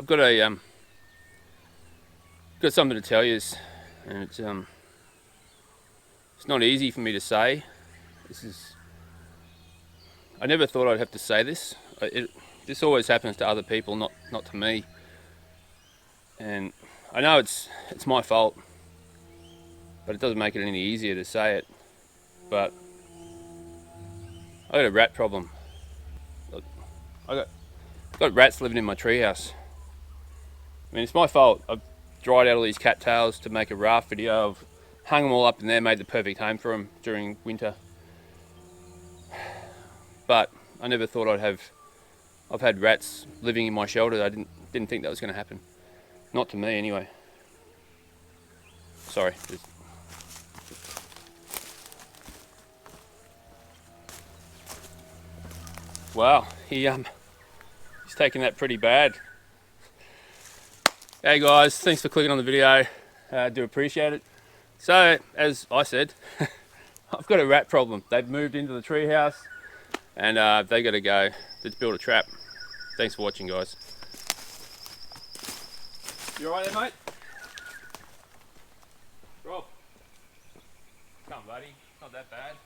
I've got a got something to tell you, and it's not easy for me to say. I never thought I'd have to say this. This always happens to other people, not to me. And I know it's my fault, but it doesn't make it any easier to say it. But I got a rat problem. I got rats living in my treehouse. I mean, it's my fault. I've dried out all these cattails to make a raft video. I've hung them all up in there, made the perfect home for them during winter. But I never thought I've had rats living in my shelter. I didn't think that was going to happen. Not to me, anyway. Sorry. Wow, he's taking that pretty bad. Hey guys, thanks for clicking on the video. I do appreciate it. So, as I said, I've got a rat problem. They've moved into the treehouse, and they got to go. Let's build a trap. Thanks for watching, guys. You alright there, mate? Rob, come on, buddy. It's not that bad.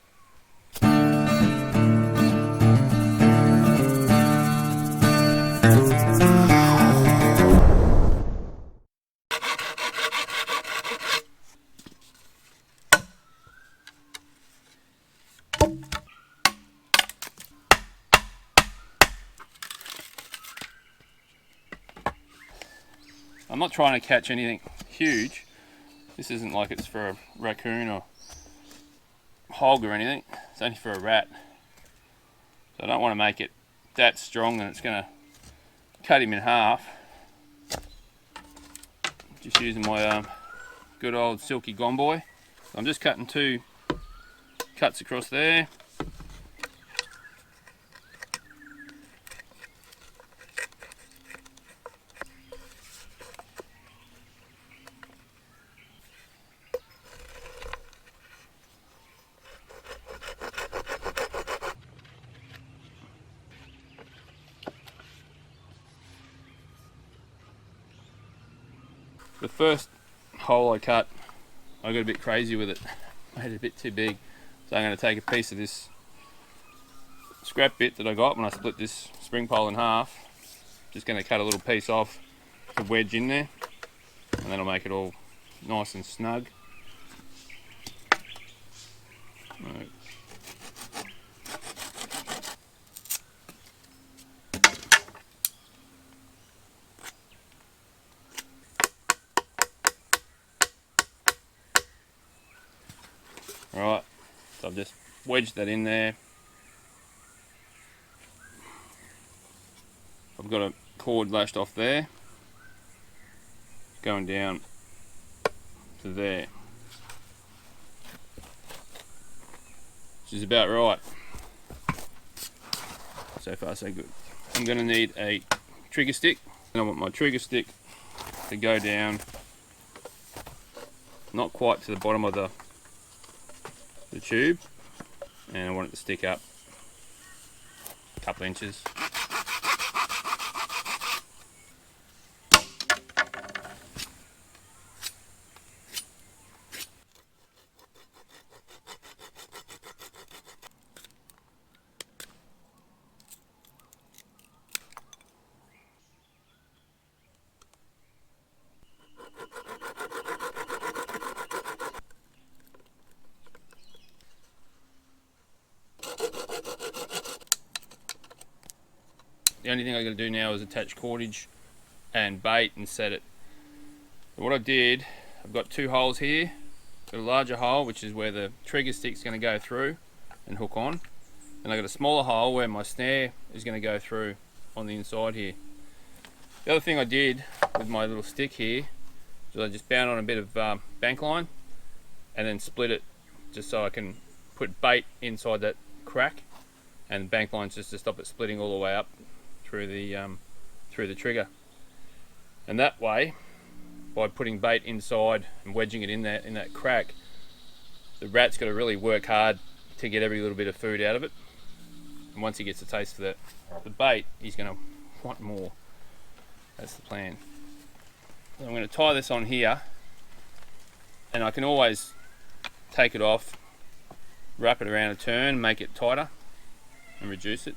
I'm not trying to catch anything huge. This isn't like it's for a raccoon or hog or anything. It's only for a rat. So I don't want to make it that strong that it's going to cut him in half. Just using my good old silky gomboy. So I'm just cutting 2 cuts across there. The first hole I cut, I got a bit crazy with it. Made it a bit too big. So I'm going to take a piece of this scrap bit that I got when I split this spring pole in half. Just going to cut a little piece off to wedge in there, and then I'll make it all nice and snug. Right. Alright, so I've just wedged that in there. I've got a cord lashed off there, going down to there, which is about right. So far so good. I'm going to need a trigger stick, and I want my trigger stick to go down not quite to the bottom of the tube, and I want it to stick up a couple of inches. The only thing I got to do now is attach cordage and bait and set it. So what I did, I've got 2 holes here. Got a larger hole, which is where the trigger stick's going to go through and hook on, and I got a smaller hole where my snare is going to go through on the inside here. The other thing I did with my little stick here is I just bound on a bit of bank line and then split it just so I can put bait inside that crack, and bank lines just to stop it splitting all the way up through the trigger. And that way, by putting bait inside and wedging it in that crack, the rat's got to really work hard to get every little bit of food out of it. And once he gets a taste for the bait, he's going to want more. That's the plan. I'm going to tie this on here, and I can always take it off, wrap it around a turn, make it tighter and reduce it.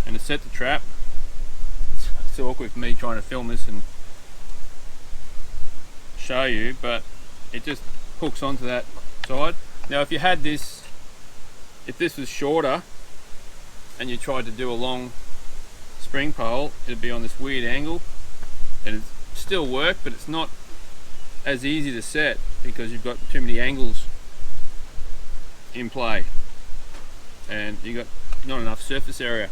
And to set the trap, it's awkward for me trying to film this and show you, but it just hooks onto that side. Now if you had this, if this was shorter and you tried to do a long spring pole, it'd be on this weird angle and it'd still work, but it's not as easy to set because you've got too many angles in play and you've got not enough surface area.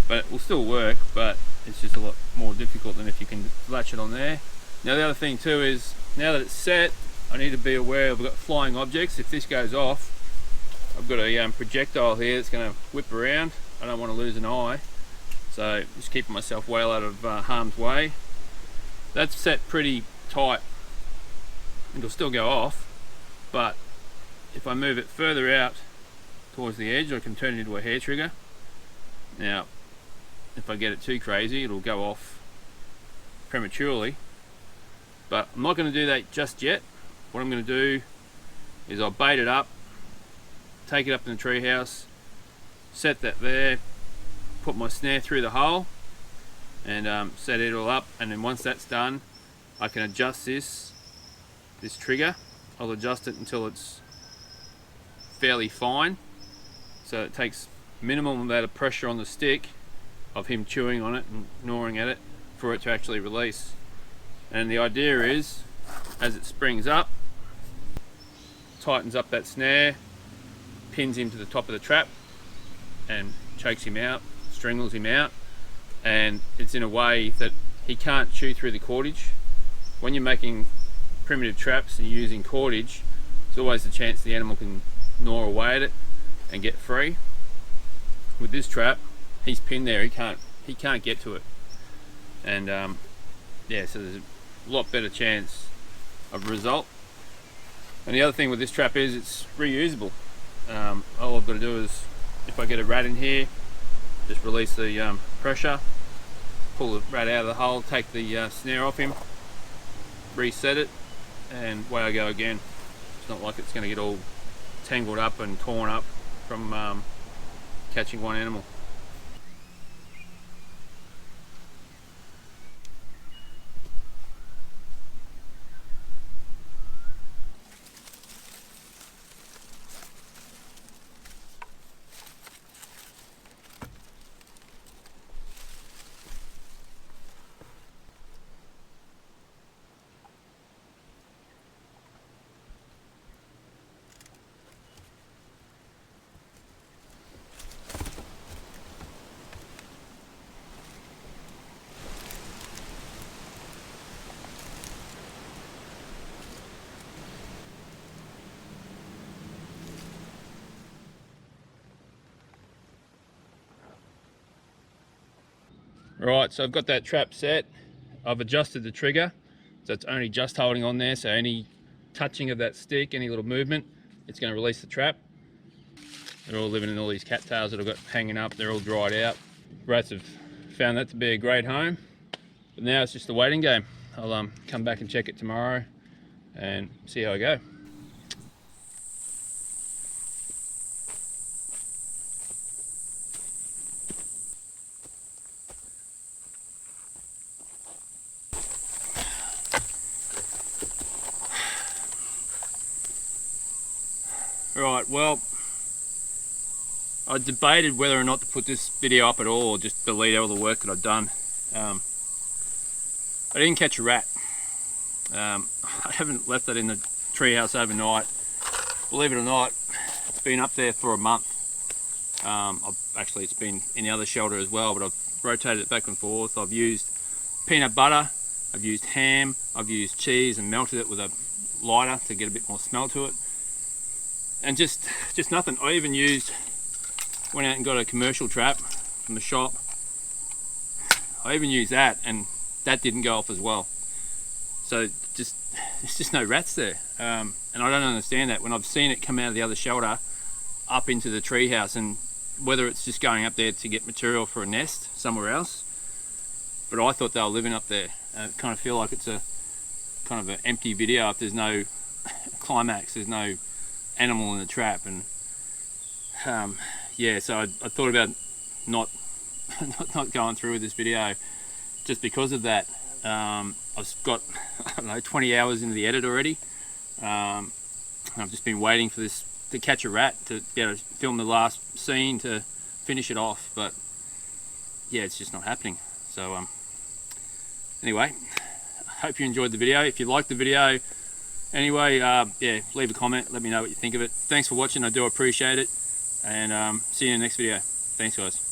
But it will still work, but it's just a lot more difficult than if you can latch it on there. Now the other thing too is, now that it's set, I need to be aware I've got flying objects. If this goes off, I've got a projectile here that's going to whip around. I don't want to lose an eye, so just keeping myself well out of harm's way. That's set pretty tight. It'll still go off, but if I move it further out towards the edge, I can turn it into a hair trigger. Now if I get it too crazy, it'll go off prematurely, but I'm not going to do that just yet. What I'm going to do is I'll bait it up, take it up in the treehouse, set that there, put my snare through the hole and set it all up, and then once that's done I can adjust this trigger. I'll adjust it until it's fairly fine, so it takes minimum amount of pressure on the stick of him chewing on it and gnawing at it for it to actually release. And the idea is, as it springs up, tightens up that snare, pins him to the top of the trap and chokes him out, strangles him out, and it's in a way that he can't chew through the cordage. When you're making primitive traps and you're using cordage, there's always the chance the animal can gnaw away at it and get free. With this trap, he's pinned there, he can't get to it, and yeah, so there's a lot better chance of result. And the other thing with this trap is it's reusable. All I've got to do is, if I get a rat in here, just release the pressure, pull the rat out of the hole, take the snare off him, reset it, and away I go again. It's not like it's going to get all tangled up and torn up from catching one animal. Right, so I've got that trap set. I've adjusted the trigger, so it's only just holding on there, so any touching of that stick, any little movement, it's going to release the trap. They're all living in all these cattails that I've got hanging up, they're all dried out. Rats have found that to be a great home, but now it's just a waiting game. I'll come back and check it tomorrow and see how I go. Right, well, I debated whether or not to put this video up at all or just delete all the work that I'd done. I didn't catch a rat. I haven't left that in the treehouse overnight. Believe it or not, it's been up there for a month. Actually, it's been in the other shelter as well, but I've rotated it back and forth. I've used peanut butter, I've used ham, I've used cheese and melted it with a lighter to get a bit more smell to it. And just nothing. I even went out and got a commercial trap from the shop. I even used that and that didn't go off as well. So just there's just no rats there. And I don't understand that when I've seen it come out of the other shelter up into the treehouse, and whether it's just going up there to get material for a nest somewhere else. But I thought they were living up there. I kind of feel like it's a kind of an empty video if there's no climax, there's no animal in the trap. And yeah, so I thought about not going through with this video just because of that. I've got, I don't know, 20 hours into the edit already. I've just been waiting for this to catch a rat to be able to film the last scene to finish it off, but yeah, it's just not happening. So anyway, I hope you enjoyed the video. If you liked the video anyway, yeah, leave a comment, let me know what you think of it. Thanks for watching, I do appreciate it, and see you in the next video. Thanks guys.